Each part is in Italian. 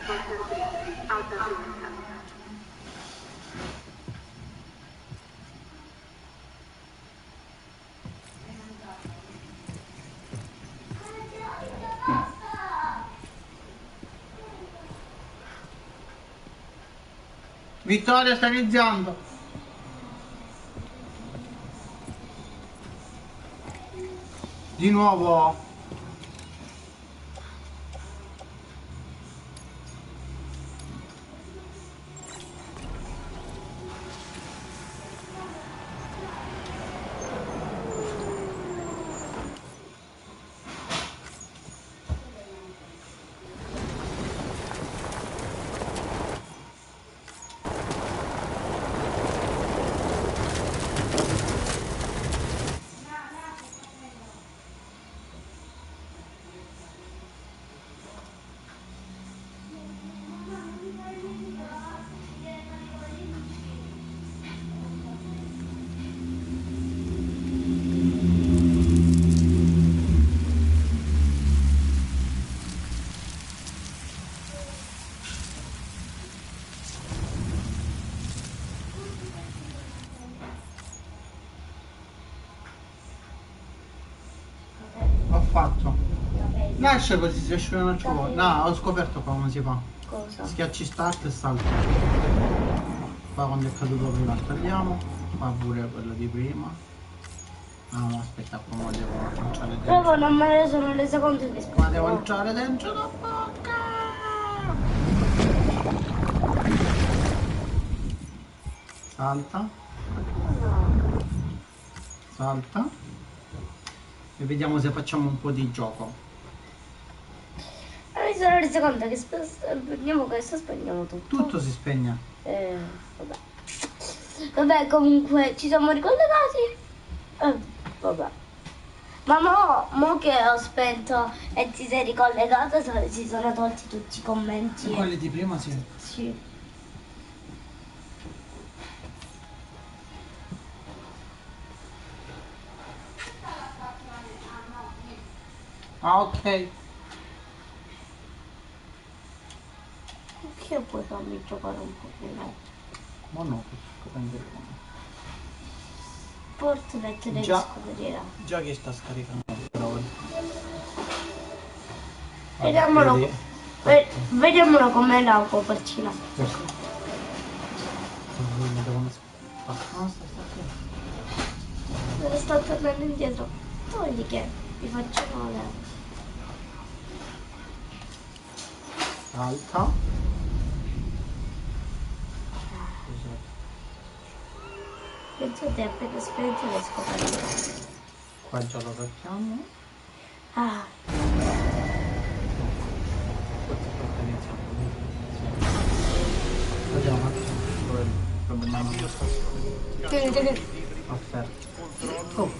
Porter Bridge, alta velocità. Vittoria sta iniziando. Di nuovo. Ho fatto. Lascia così si asciugano il ciucco. No, ho scoperto qua come si fa. Cosa? Schiacci start e salta. Qua quando è caduto prima tagliamo. Qua pure quello di prima. No, aspetta, qua mo devo lanciare dentro. Proprio non me ne sono resa conto che Qua devo lanciare dentro la bocca. Salta. Salta. E vediamo se facciamo un po' di gioco. Non mi sono resa conto che spegniamo questo, spegniamo tutto. Tutto si spegne. Vabbè. Vabbè, comunque ci siamo ricollegati. Vabbè. Ma mo che ho spento e ti sei ricollegato, si sono tolti tutti i commenti. Quelli di prima sì. Sì. Ah, ok. Che puoi farmi giocare un pochino? Ma no, che prendere come. Fortnite devi Già. scoprire. Già che sta scaricando per ora. Vediamolo. Vediamolo com'è la copertina. Ecco. Mi devono no, sta qui. Sto tornando indietro. Togli che mi faccio male. Salta. Penso che appena spento le scoperte. Qua già lo facciamo. Ah, Vediamo un attimo dove il problema è. Offerto. Oh.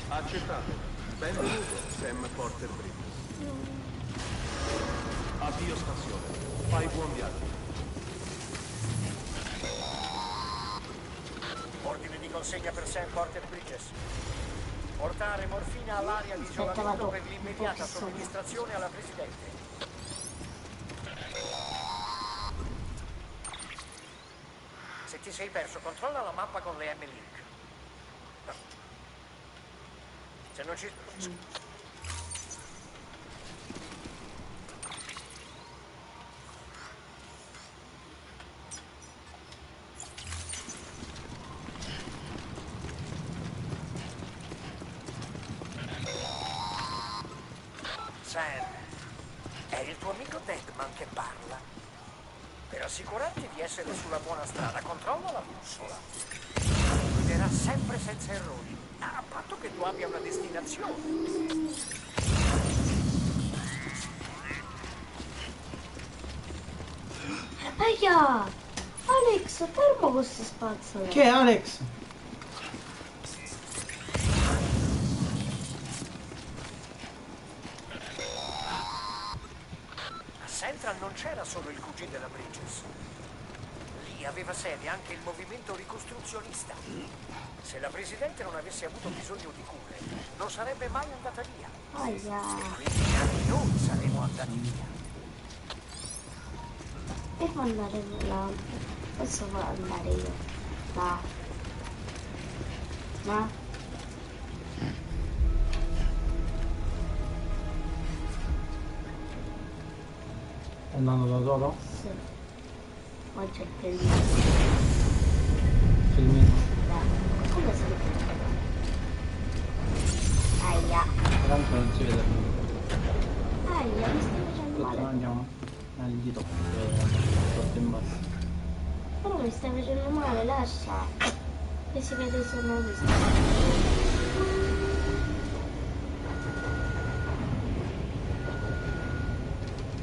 Accettato. Benvenuto, Sam Porter Bridges. Avvio stazione. Fai buon viaggio. Ordine di consegna per Sam Porter Bridges. Portare morfina all'area di Aspetta, isolamento vado per l'immediata un po' più somministrazione alla Presidente. Se ti sei perso, controlla la mappa con le M-Link. No. Se non ci... Sam, è il tuo amico Deadman che parla. Per assicurarti di essere sulla buona strada, controlla la bussola. Guiderà sempre senza errori, a patto che tu abbia una destinazione. aia! Alex, fermo questo spazzolo. Che è Alex? A Central non c'era solo il QG della Bridges. Lì aveva sede anche il movimento ricostruzionista. Se la Presidente non avesse avuto bisogno di cure, non sarebbe mai andata via. Aia. Quindi anche noi saremmo andati via. Devo andare là. Posso andare io. Là. No? Stai andando da solo? Sì. Poi c'è il filmino. Filmino. Come si vede? Aia. Tanto non si vede più. Aia, mi stai facendo Aspetta, male. andiamo. Il dito. Sotto in basso. Però mi stai facendo male, lascia. Che si vede solo visto.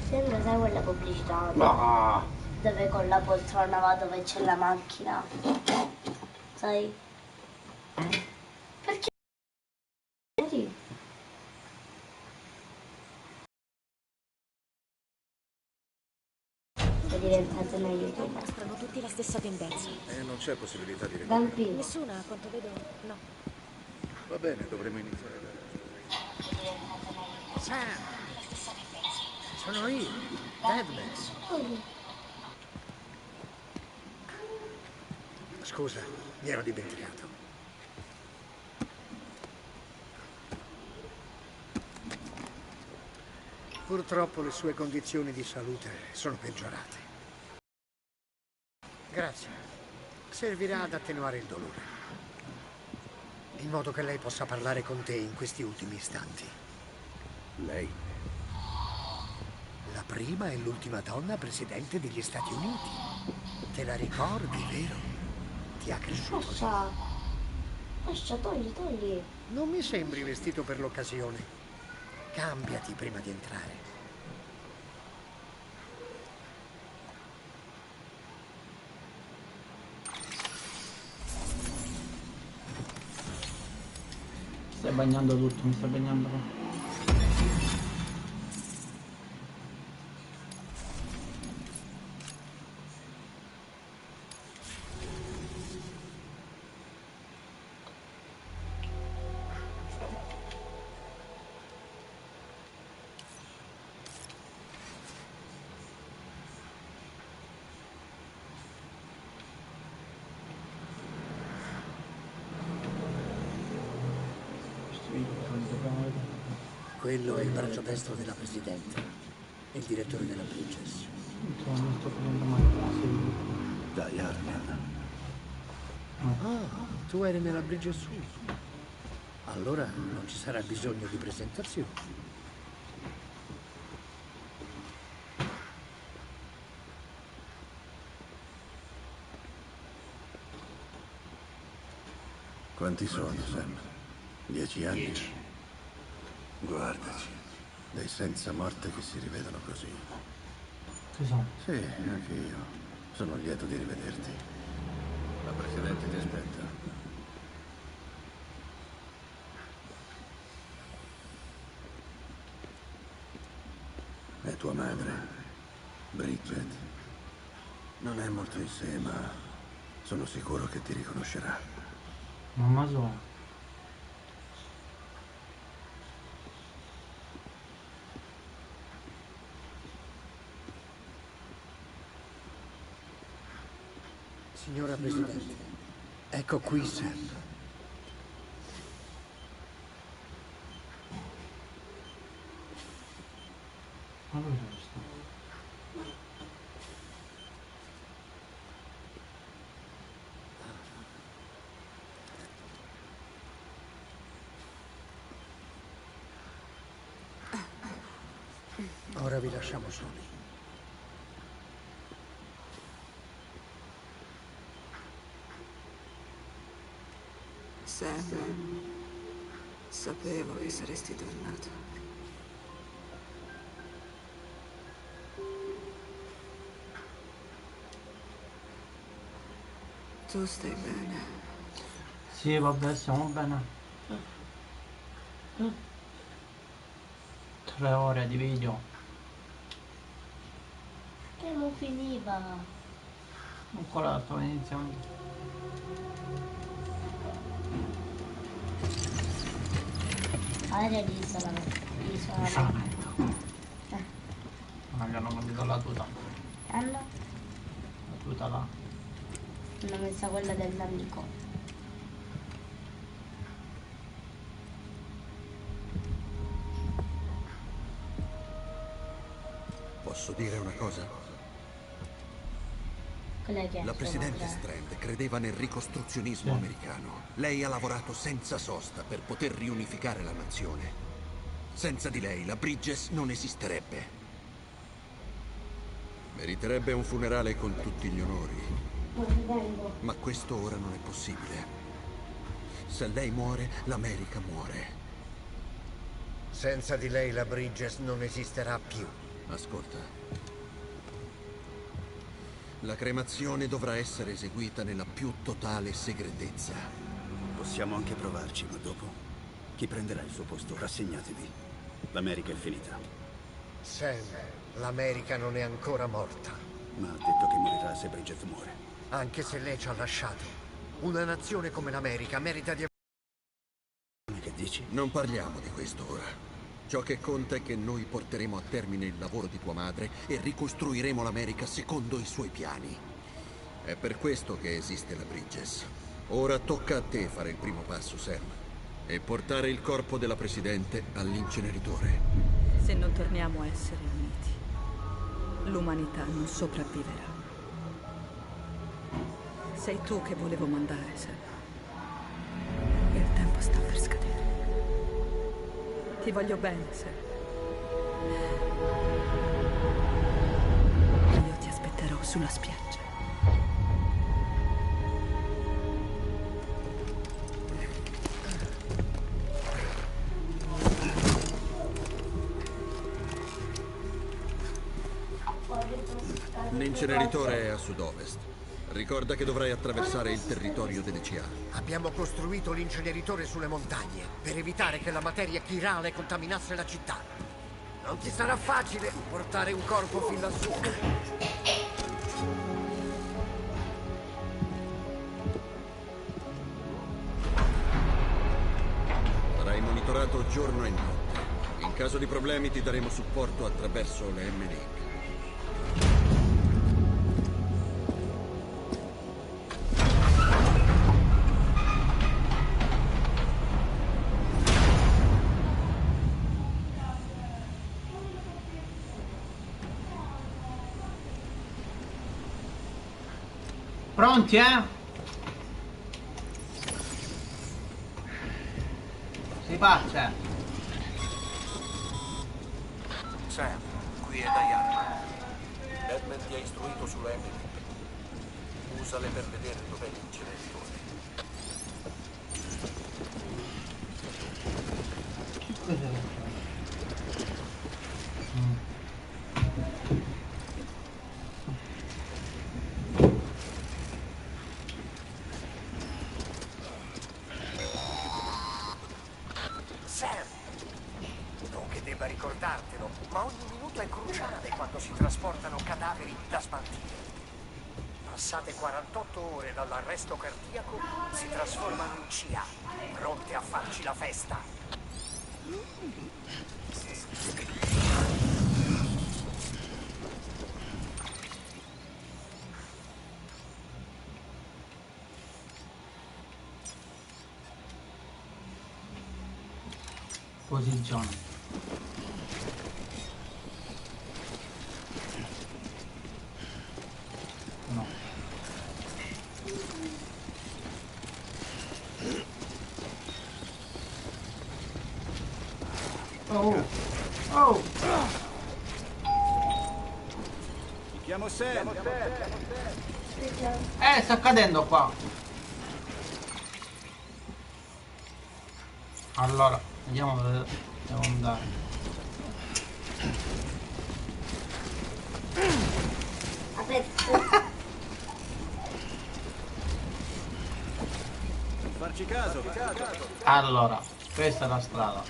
Sembra, sai quella pubblicità? Ah! Dove con la poltrona va dove c'è la macchina. Sai? Perché? Vedi? Sei diventato una youtuber. Mostrano tutti la stessa tendenza. E non c'è possibilità di recuperare. Vampiro. Nessuna, a quanto vedo, no. Va bene, dovremo iniziare da... Sam! Sono io, Deadman. Scusa, mi ero dimenticato. Purtroppo le sue condizioni di salute sono peggiorate. Grazie. Servirà ad attenuare il dolore, in modo che lei possa parlare con te in questi ultimi istanti. Lei? La prima e l'ultima donna presidente degli Stati Uniti. Te la ricordi, vero? Ti ha cresciuto. Lascia. Lascia, togli. Non mi sembri vestito per l'occasione. Cambiati prima di entrare. Stai bagnando tutto, mi stai bagnando. Quello è il braccio destro della Presidente, il direttore della Bridges. Non sto facendo mai Dai, Arman. Ah, tu eri nella Bridges su. Allora non ci sarà bisogno di presentazioni. Quanti sono, Sam? 10 anni? Guardaci. Dei senza morte che si rivedono così. Che sono? Sì, anche io. Sono lieto di rivederti. La Presidente ti aspetta. È tua madre, Bridget. Non è molto in sé, ma sono sicuro che ti riconoscerà. Mamma sua. Signora Presidente, ecco qui Sam. Ma dove sta? Ora vi lasciamo soli. Sam, sapevo che saresti tornato. Tu stai bene? Sì, vabbè, stiamo bene. 3 ore di video. Che non finiva. Ancora stavo iniziando. Aria di isolamento. Isolamento. Ma gli hanno mandato la tuta. Hanno? messa là? L'ho messa quella dell'amico. Posso dire una cosa? Quella che è. La presidente Strand credeva nel ricostruzionismo americano. Lei ha lavorato senza sosta per poter riunificare la nazione. Senza di lei la Bridges non esisterebbe. Meriterebbe un funerale con tutti gli onori. Ma questo ora non è possibile. Se lei muore, l'America muore. Senza di lei la Bridges non esisterà più. Ascolta. La cremazione dovrà essere eseguita nella più totale segretezza. Possiamo anche provarci, ma dopo chi prenderà il suo posto? Rassegnatevi. L'America è finita. Sam, l'America non è ancora morta. Ma ha detto che morirà se Bridget muore. Anche se lei ci ha lasciato. Una nazione come l'America merita di... Che dici? Non parliamo di questo ora. Ciò che conta è che noi porteremo a termine il lavoro di tua madre e ricostruiremo l'America secondo i suoi piani. È per questo che esiste la Bridges. Ora tocca a te fare il primo passo, Sam, e portare il corpo della presidente all'inceneritore. Se non torniamo a essere uniti, l'umanità non sopravviverà. Sei tu che volevo mandare, Sam. Il tempo sta per scadere. Ti voglio bene, Sam. Io ti aspetterò sulla spiaggia. L'inceneritore è a sud-ovest. Ricorda che dovrai attraversare il territorio delle CA. Abbiamo costruito l'inceneritore sulle montagne per evitare che la materia chirale contaminasse la città. Non ti sarà facile portare un corpo fin lassù. Sarai monitorato giorno e notte. In caso di problemi ti daremo supporto attraverso le M-Link. Pronti, Si parte. Sam, qui è Diana. Edmund ti ha istruito sulla Emily. Usale per vedere dov'è l'inceneritore. Ricordartelo, ma ogni minuto è cruciale quando si trasportano cadaveri da smaltire. Passate 48 ore dall'arresto cardiaco, si trasformano in CA, pronte a farci la festa. Posizione. No. Oh. Oh. Mi chiamo Sam. Sta cadendo qua. Allora, vediamo dove devo andare. Farci caso. Allora, questa è la strada.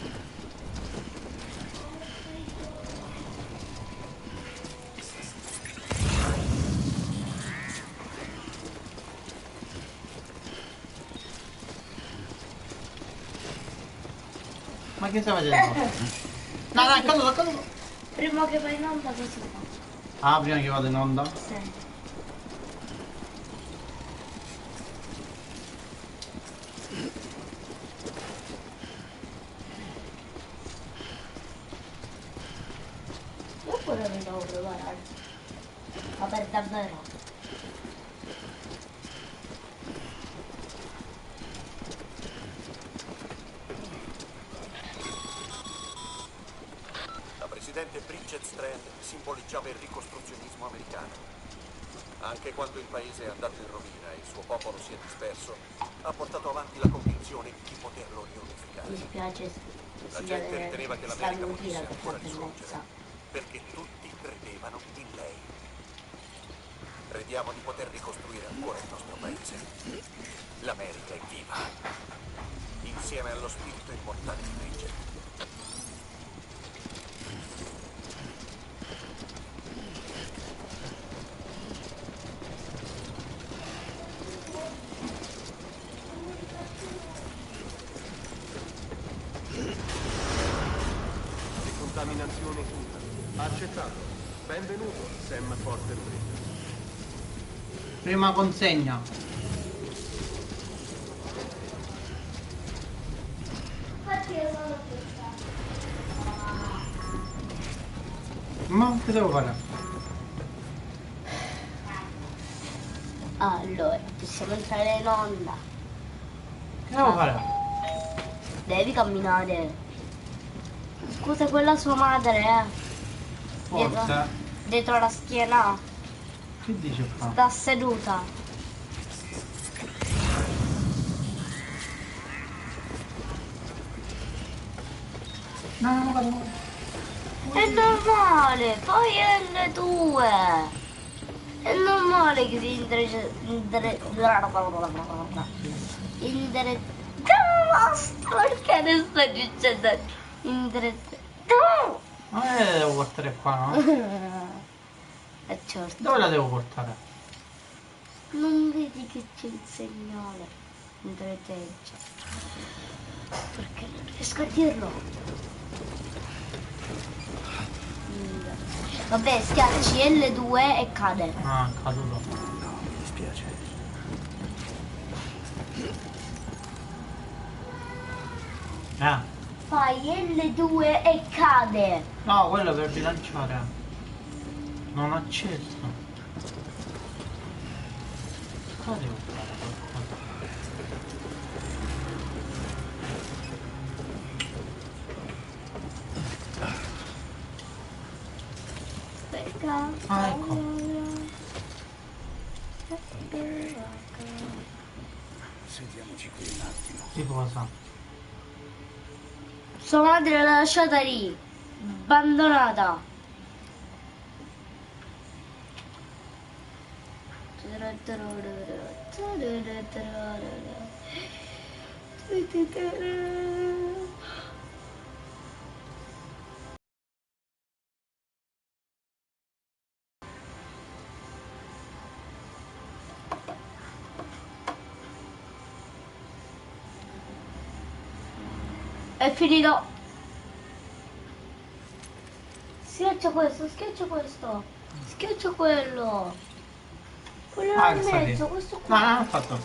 Ma che stai facendo? No, no, è caduto, è caduto. Prima che vai in onda così fa. Ah, prima che vado in onda? Sì. devo preparare. Ma per davvero. La presidente Bridget Strand simboleggiava il ricostruzionismo americano. Anche quando il paese è andato in rovina e il suo popolo si è disperso, ha portato avanti la convinzione di poterlo riunificare. Mi spiace La gente riteneva che l'America potesse per ancora bellezza. risorgere, perché tutti credevano in lei. Crediamo di poter ricostruire ancora il nostro paese. L'America è viva, insieme allo spirito immortale di Bridget. Decontaminazione chiusa. Accettato. Benvenuto, Sam Porter Bridge. Prima consegna. Infatti io sono questa. Ma che devo fare? Allora, possiamo entrare in onda. Che devo fare? Devi camminare. Scusa, quella sua madre, Forza. Dietro la schiena. Che dice qua? Sta seduta. No, guarda. È normale, poi L2. È normale che si basta, perché ne stai dicendo? Ma la devo portare qua, no? Certo. Dove la devo portare? Non vedi che c'è il segnale? Indirizzo. Perché non riesco a dirlo? Vabbè, schiacci L2 e cade. Ah, caduto. No, mi dispiace. Fai L2 e cade. No, quello per bilanciare. Non ho acceso. Cosa devo fare? Ah, ecco. Sentiamoci qui un attimo. Che cosa? Sua madre l'ha lasciata lì, abbandonata. È finito. Schiaccia questo, schiaccia questo. Schiaccia quello. Quello là in mezzo, questo No, qua. non ho fatto.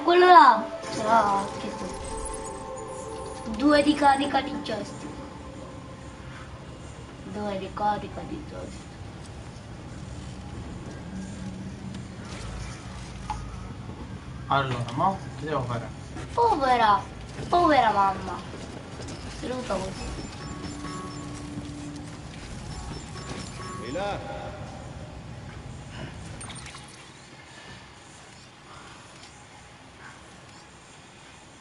Quello là. Ah, scritto. 2 di carica di joystick. 2 di carica di joystick. Allora, mo che devo fare? Povera mamma. Seduta così. Di là.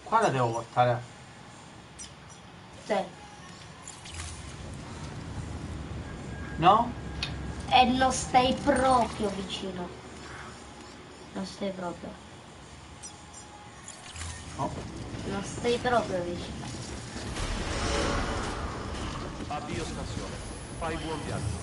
Qua la devo portare. Sì. No? E non stai proprio vicino. Non stai proprio. No. Non stai proprio vicino. Addio stazione. Fai buon viaggio.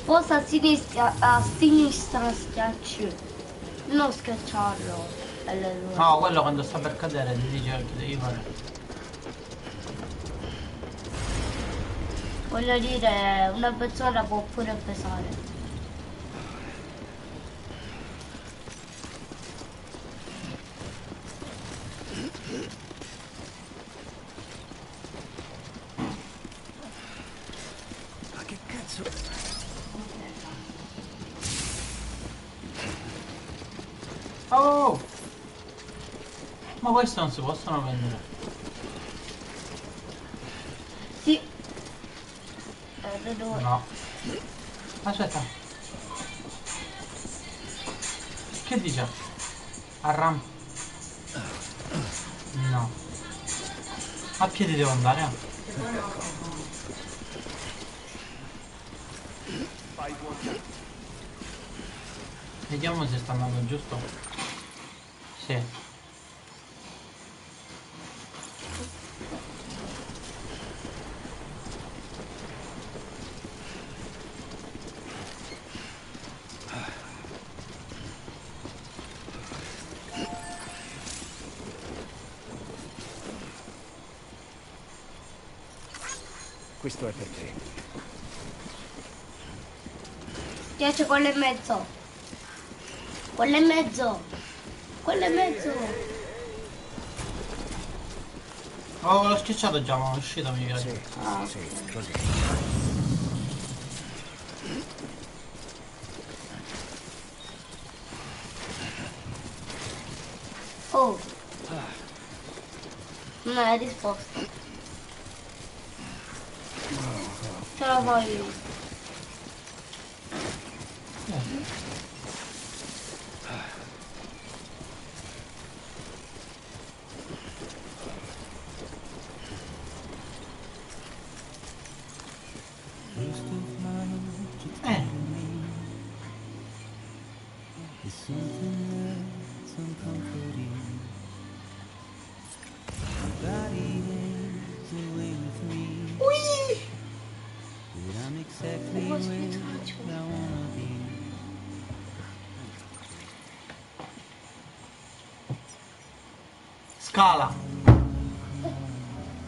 Sposta a sinistra schiacci. Non schiacciarlo. L2. No, quello quando sta per cadere ti dice che devi fare. Voglio dire, una persona può pure pesare. Ma che cazzo? Oh! Ma queste non si possono vendere. Sì. Dove? No. Aspetta. Che dice? Arram. No. A piedi devo andare. Fai buon viaggio. Vediamo se sta andando giusto. Sì. Questo è per te. Piace quello in mezzo. Quello in mezzo. Quello in mezzo. Oh, l'ho schiacciato già, ma è uscito, mi piace. Sì, Ah. sì, così. Oh. Non hai risposto. Ce la fai. Scala.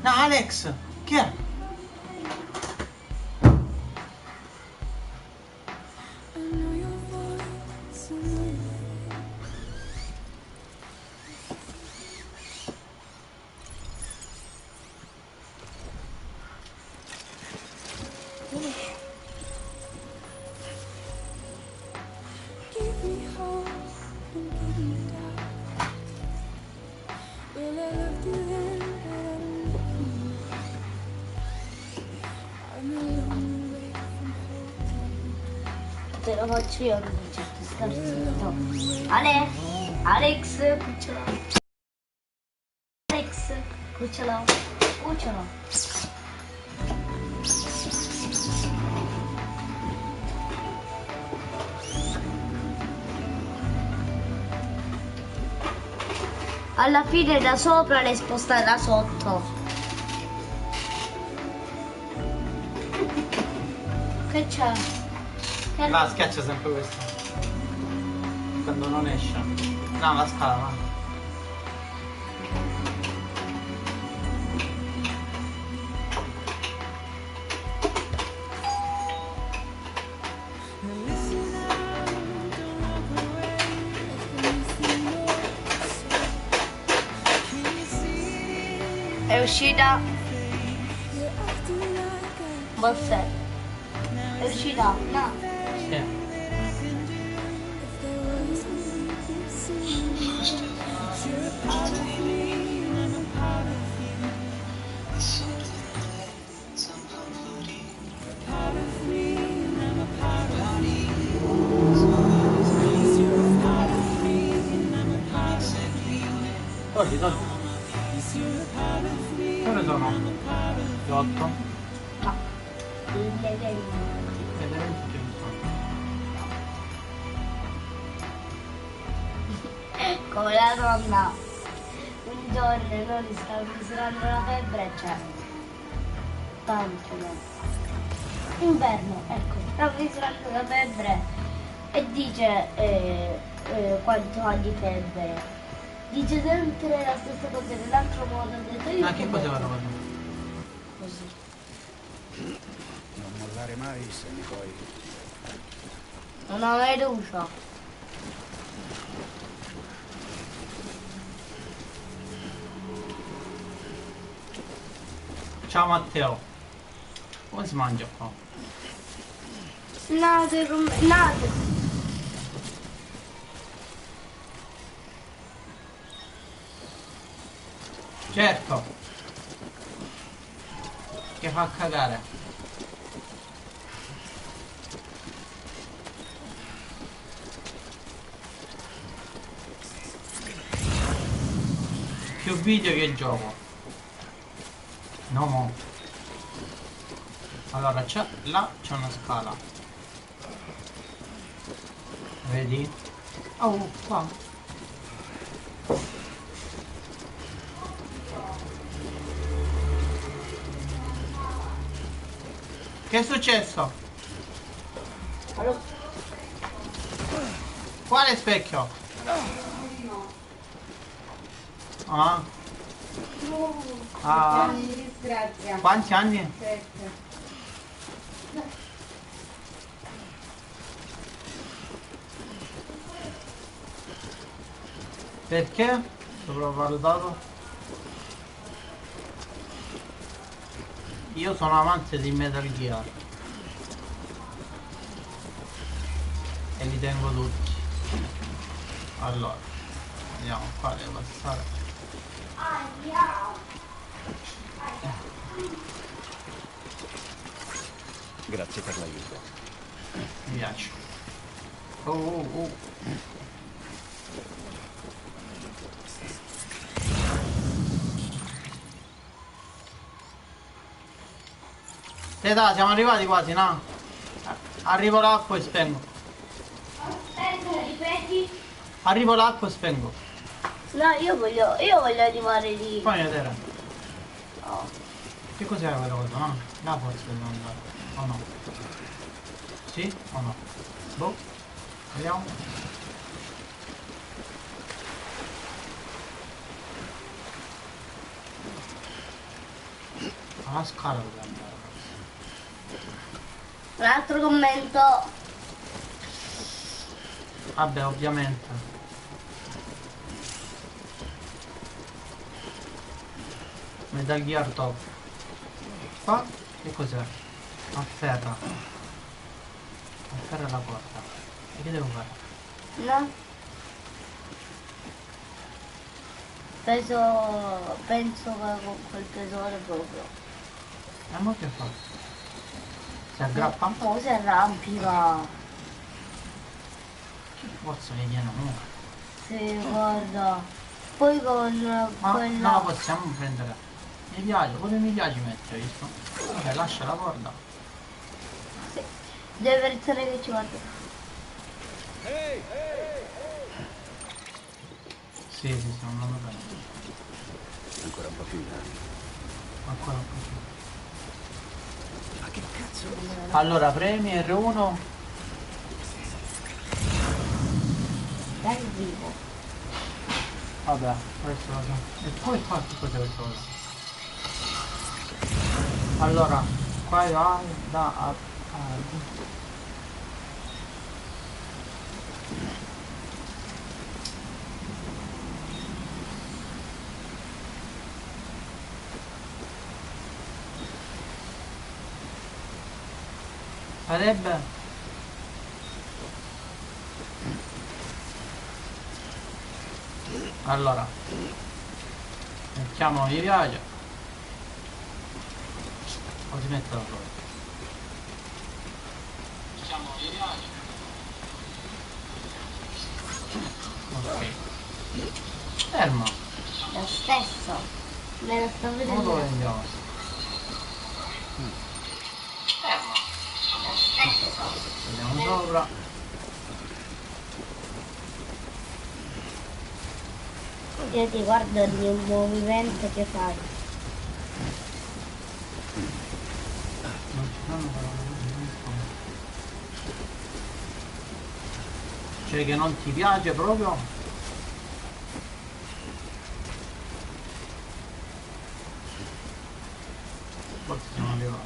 No, Alex, che è? Te lo faccio io, non certo scherzo. Ale, Alex, cucciolo. Alex, cucciolo, cucciolo. Alla fine da sopra le sposta da sotto. Che c'è? La schiaccia sempre questo. Quando non esce. No, la scala, va. È uscita. Bosse. È uscita? No. Sì. Togli. Dove sono? Gli 8? No. Le 20. E le 20 che sono? Come la donna. Un giorno noi stavamo misurando la febbre, cioè. Tanto no. Inverno, ecco. Stavo misurando la febbre e dice quanto ha di febbre. Dice sempre la stessa cosa nell'altro modo. Ho detto io. Ma che poteva fare? Così. parlare mai se mi vuoi. Una medusa. Ciao Matteo. Come si mangia qua? Nate con me. Nate. Certo. Che fa cagare. Più video che gioco. No mo. Allora là c'è una scala. Vedi? Oh qua. Che è successo? Allora, Quale specchio? Ah. Ah. Quanti anni? 7. Perché? Sopravvalutato? Io sono amante di Metal Gear e li tengo tutti. Allora, vediamo qua, devo passare. Grazie per l'aiuto. Mi piace. Oh. Siamo arrivati quasi, no? Arrivo l'acqua e spengo. aspetta, ripeti? Arrivo l'acqua e spengo. No, io voglio arrivare lì. Fammi vedere. Oh. Che cos'è quella cosa? No? Là forse devo andare. O no? Sì o no? Boh. Vediamo. Alla scala dove andare? Un altro commento. Vabbè, ovviamente. Metal Gear top. Qua? Che cos'è? Afferra. Afferra la porta. E che devo fare? No? Penso che con quel pesone proprio. E mo che fa? Si aggrappa? Oh, si arrampica. Che forza che viene mo? Sì, guarda. Poi con Ma quella... non la possiamo prendere. Mi piace, pure mi piace mettere, visto? Vabbè, lascia la corda. Sì. Deve pensare che ci guarda. Sì, stiamo andando bene. Ancora un po' più in là. Ancora un po' più. Ma che cazzo? Allora, premi R1. Dai vivo. Vabbè, questo lo so. E poi qua che cos'è questo cosa? Allora, qua vai da a sarebbe allora mettiamo mi piace o si mette la prova mettiamo mi piace ok fermo Lo stesso. Me lo sto ma vedendo. dove andiamo? Fermo. Lo stesso. Andiamo sopra Io ti guardo ogni movimento che fai. non ci sono cioè che non ti piace proprio? Forse siamo arrivati,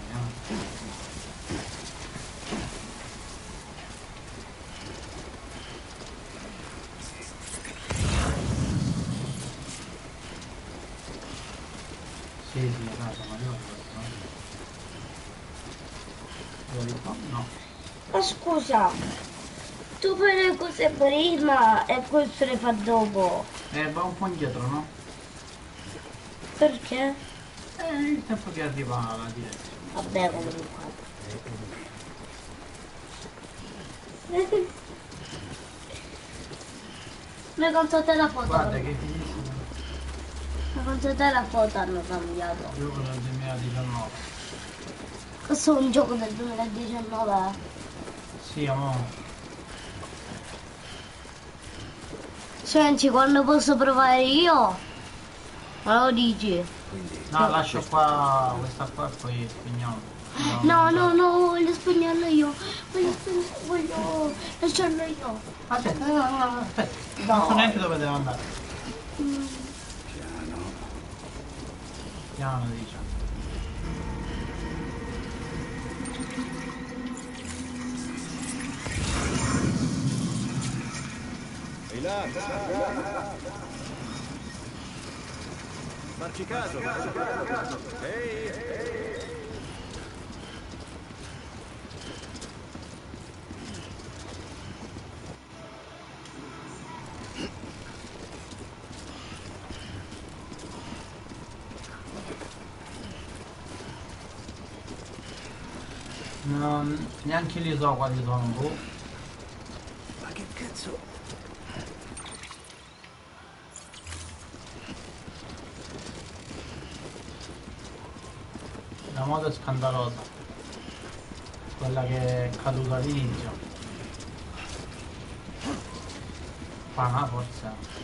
Sì, esatto, ma io no. Ma scusa, tu fai le cose prima e questo le fa dopo. Va un po' indietro, no? Perché? Il tempo che arriva alla direzione. Vabbè, comunque. Ma quanto te la foto? Guarda che fighissimo. Ma quanto te la foto hanno cambiato? Gioco del 2019. Questo è un gioco del 2019. Sì, amore. Senti, quando posso provare io? Me lo dici? No, lascio qua questa qua e poi spegniamo. No, voglio spegnarlo io. Voglio lasciarlo io. Aspetta, no, aspetta. Non so neanche dove devo andare. Piano, diciamo. Ehi là! Farci caso! Ehi! Neanche li so quali sono, boh. Ma che cazzo? La moto è scandalosa. Quella che è caduta all'inizio. Pana forse.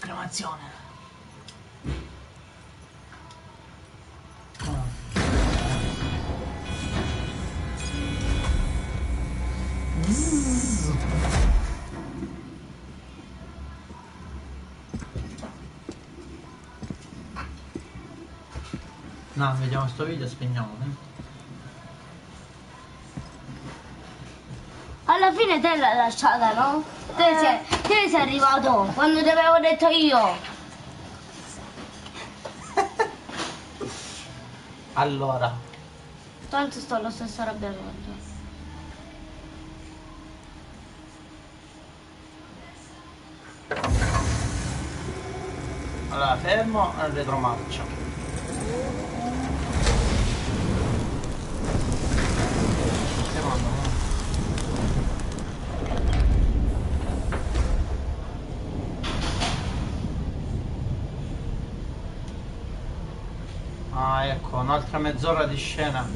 Cremazione. No, vediamo sto video e spegniamo. Alla fine te l'hai lasciata, no? Te sei arrivato quando ti avevo detto io. Allora. Tanto sto allo stesso arrabbiamento. Allora, fermo al retromarcia. Secondo me. Ah, ecco, un'altra mezz'ora di scena.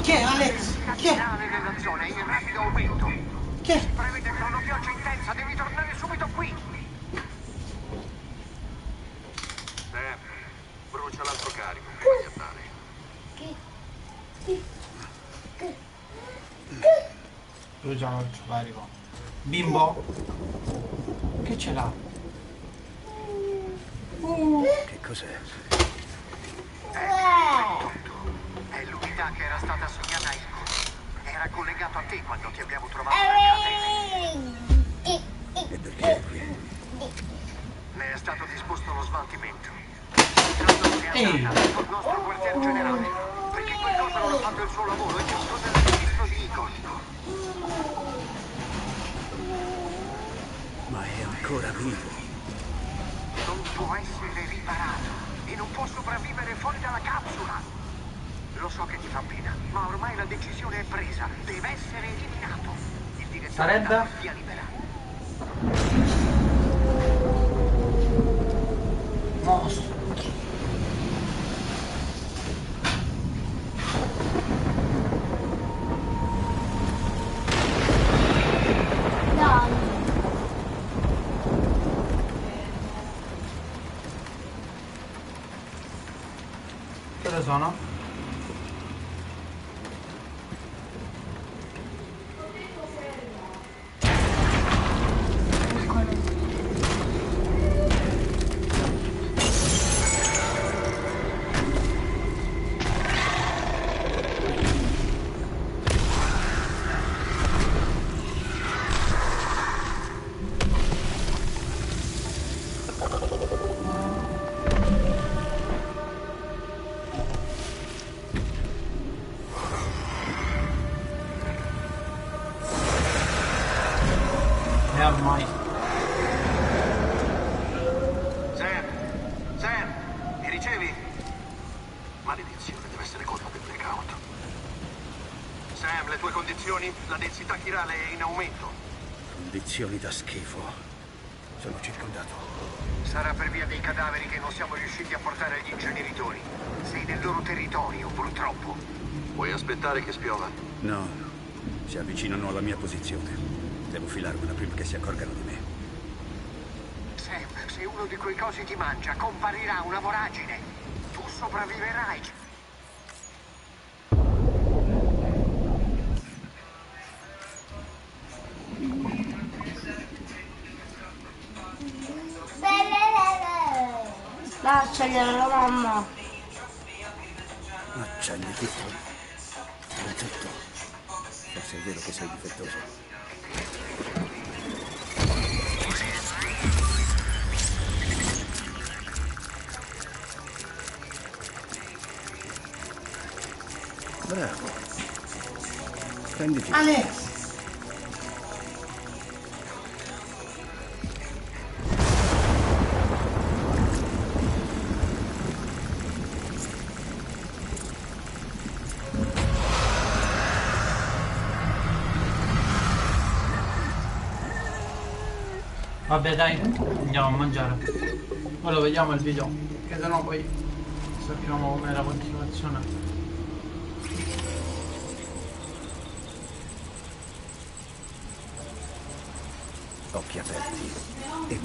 Che è, Alex? Che è? Nella zona è in rapido aumento. Che è? Si prevede una pioggia intensa, devi tornare subito qui. Brucia l'altro carico, puoi andare. Bruciamo il carico. Bimbo? Che ce l'ha? Che cos'è? È l'unità che era stata assegnata a Ico. Era collegato a te quando ti abbiamo trovato nel cratere. E perché è qui? Ne è stato disposto lo smaltimento. Il trattore è andato al nostro quartier generale. Perché quel cosa non ha fatto il suo lavoro e giusto nel registro di Ico. Ma è ancora vivo. Non può essere riparato e non può sopravvivere fuori dalla capsula. Lo so che ti fa pena, ma ormai la decisione è presa. Deve essere eliminato. Il direttore Sarebbe? via libera. Mostro. Dai. Che ne sono? ormai. Sam, mi ricevi? Maledizione, deve essere colpa del blackout. Sam, le tue condizioni? La densità chirale è in aumento. Condizioni da schifo. Sono circondato. Sarà per via dei cadaveri che non siamo riusciti a portare agli inceneritori. Sei nel loro territorio, purtroppo. Vuoi aspettare che spiova? No, si avvicinano alla mia posizione. Devo filarmela prima che si accorgano di me. Sam, se uno di quei cosi ti mangia, comparirà una voragine. Tu sopravviverai. Lasciaglielo la mamma. Acciagli tutto. È tutto. Forse è vero che sei difettoso. Bravo. Prenditi. Alex! Vabbè dai, andiamo a mangiare. Poi lo vediamo il video, che sennò poi sappiamo com'è la continuazione. Occhi aperti e